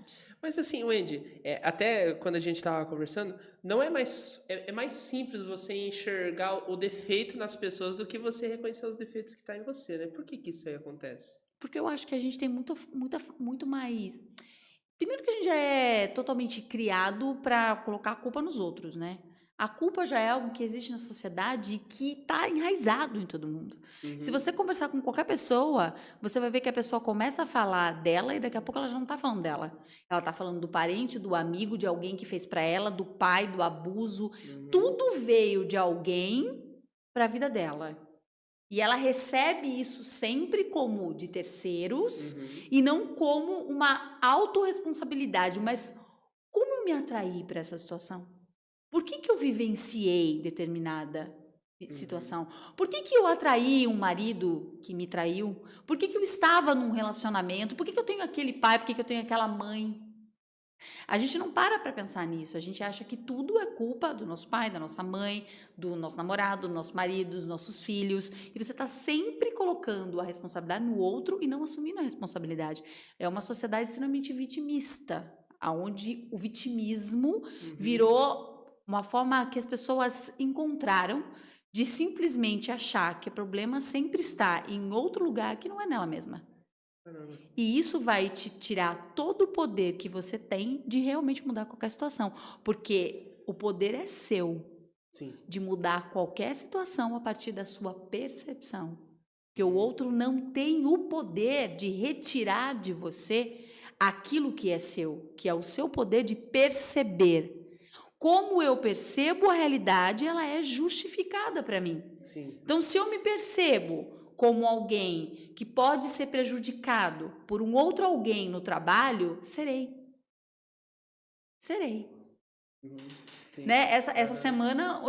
verdade. Mas assim, Wendy, até quando a gente estava conversando, não é mais, é mais simples você enxergar o defeito nas pessoas do que você reconhecer os defeitos que tá em você, né? Por que que isso aí acontece? Porque eu acho que a gente tem muito mais. Primeiro que a gente já é totalmente criado para colocar a culpa nos outros, né? A culpa já é algo que existe na sociedade e que está enraizado em todo mundo. Se Uhum, você conversar com qualquer pessoa, você vai ver que a pessoa começa a falar dela e daqui a pouco ela já não está falando dela. Ela está falando do parente, do amigo, de alguém que fez para ela, do pai, do abuso. uhum, Tudo veio de alguém para a vida dela. E ela recebe isso sempre como de terceiros uhum, e não como uma autorresponsabilidade. Mas como eu me atraí para essa situação? Por que eu vivenciei determinada uhum. situação? Por que eu atraí um marido que me traiu? Por que eu estava num relacionamento? Por que eu tenho aquele pai? Por que eu tenho aquela mãe? A gente não para pensar nisso. A gente acha que tudo é culpa do nosso pai, da nossa mãe, do nosso namorado, do nosso marido, dos nossos filhos. E você está sempre colocando a responsabilidade no outro e não assumindo a responsabilidade. É uma sociedade extremamente vitimista, onde o vitimismo Uhum. virou uma forma que as pessoas encontraram de simplesmente achar que o problema sempre está em outro lugar que não é nela mesma. Caramba. E isso vai te tirar todo o poder que você tem de realmente mudar qualquer situação, porque o poder é seu Sim. de mudar qualquer situação a partir da sua percepção. Porque o Uhum. outro não tem o poder de retirar de você aquilo que é seu, que é o seu poder de perceber. Como eu percebo a realidade, ela é justificada para mim. Sim. Então, se eu me percebo como alguém que pode ser prejudicado por um outro alguém no trabalho, serei. Serei. Uhum. Sim. Né? Essa Aham. semana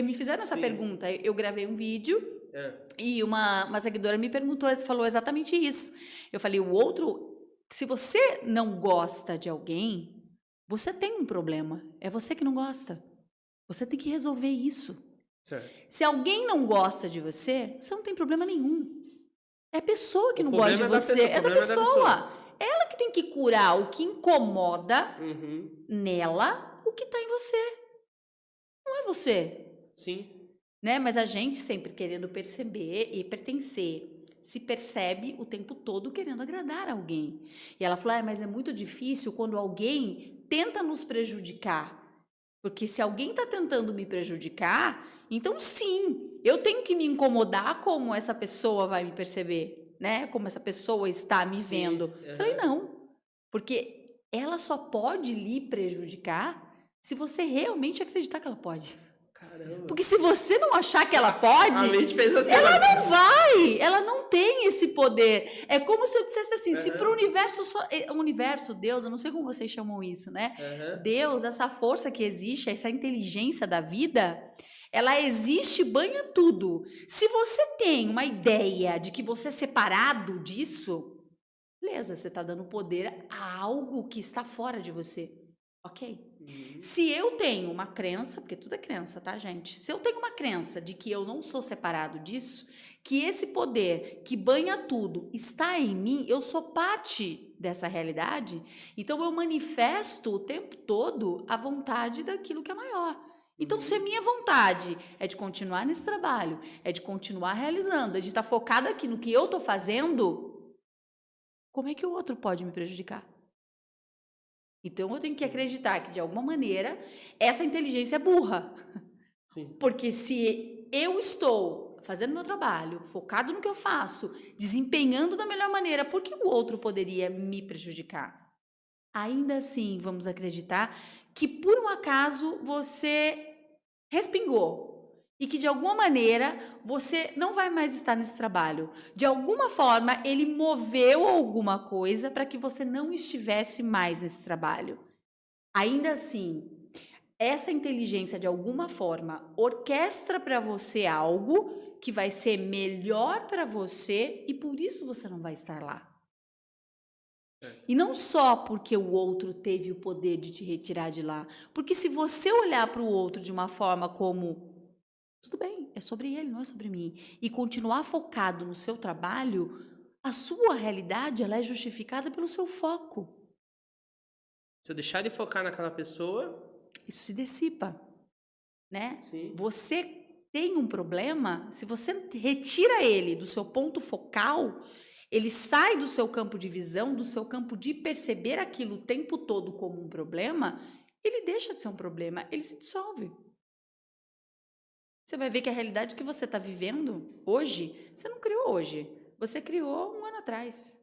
me fizeram essa Sim. pergunta. Eu gravei um vídeo É. e uma seguidora me perguntou, falou exatamente isso. Eu falei, o outro, se você não gosta de alguém, você tem um problema. É você que não gosta. Você tem que resolver isso. Certo. Se alguém não gosta de você, você não tem problema nenhum. É a pessoa que O não gosta de problema é da você, pessoa, o é da problema é da pessoa. pessoa. Ela que tem que curar o que incomoda Uhum. nela, o que está em você. Não é você, Sim. né? Mas a gente sempre querendo perceber e pertencer, se percebe o tempo todo querendo agradar alguém. E ela falou: mas é muito difícil quando alguém tenta nos prejudicar. Porque se alguém está tentando me prejudicar, então sim, eu tenho que me incomodar como essa pessoa vai me perceber, né? Como essa pessoa está me vendo. Sim. Falei, Aham. não, porque ela só pode lhe prejudicar se você realmente acreditar que ela pode. Caramba. Porque se você não achar que ela A pode, mente fez assim ela agora. não vai, ela não tem esse poder. É como se eu dissesse assim, se para o Aham. universo, o universo, Deus, eu não sei como vocês chamam isso, né? Aham. Deus, essa força que existe, essa inteligência da vida, ela existe, banha tudo. Se você tem uma ideia de que você é separado disso, beleza, você está dando poder a algo que está fora de você. Ok? Uhum. Se eu tenho uma crença, porque tudo é crença, tá, gente? Se eu tenho uma crença de que eu não sou separado disso, que esse poder que banha tudo está em mim, eu sou parte dessa realidade, então eu manifesto o tempo todo a vontade daquilo que é maior. Então, se a Uhum. minha vontade é de continuar nesse trabalho, é de continuar realizando, é de estar focada aqui no que eu estou fazendo, como é que o outro pode me prejudicar? Então eu tenho que Sim. acreditar que de alguma maneira essa inteligência é burra, Sim. porque se eu estou fazendo meu trabalho, focado no que eu faço, desempenhando da melhor maneira, por que o outro poderia me prejudicar? Ainda assim, vamos acreditar que por um acaso você respingou e que de alguma maneira você não vai mais estar nesse trabalho. De alguma forma, ele moveu alguma coisa para que você não estivesse mais nesse trabalho. Ainda assim, essa inteligência de alguma forma orquestra para você algo que vai ser melhor para você e por isso você não vai estar lá. Certo. E não só porque o outro teve o poder de te retirar de lá, porque se você olhar para o outro de uma forma como tudo bem, é sobre ele, não é sobre mim, e continuar focado no seu trabalho, a sua realidade ela é justificada pelo seu foco. Se eu deixar de focar naquela pessoa, Isso se dissipa, né? sim. Você tem um problema, se você retira ele do seu ponto focal, ele sai do seu campo de visão, do seu campo de perceber aquilo o tempo todo como um problema, ele deixa de ser um problema, ele se dissolve. Você vai ver que a realidade que você está vivendo hoje, você não criou hoje. Você criou um ano atrás.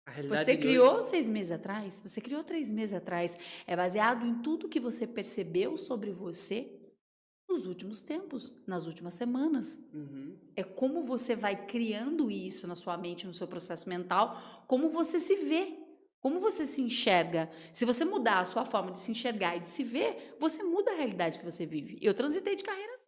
A realidade Você de hoje. criou 6 meses atrás. Você criou 3 meses atrás. É baseado em tudo que você percebeu sobre você nos últimos tempos, nas últimas semanas. Uhum. É como você vai criando isso na sua mente, no seu processo mental, como você se vê, como você se enxerga. Se você mudar a sua forma de se enxergar e de se ver, você muda a realidade que você vive. Eu transitei de carreira assim.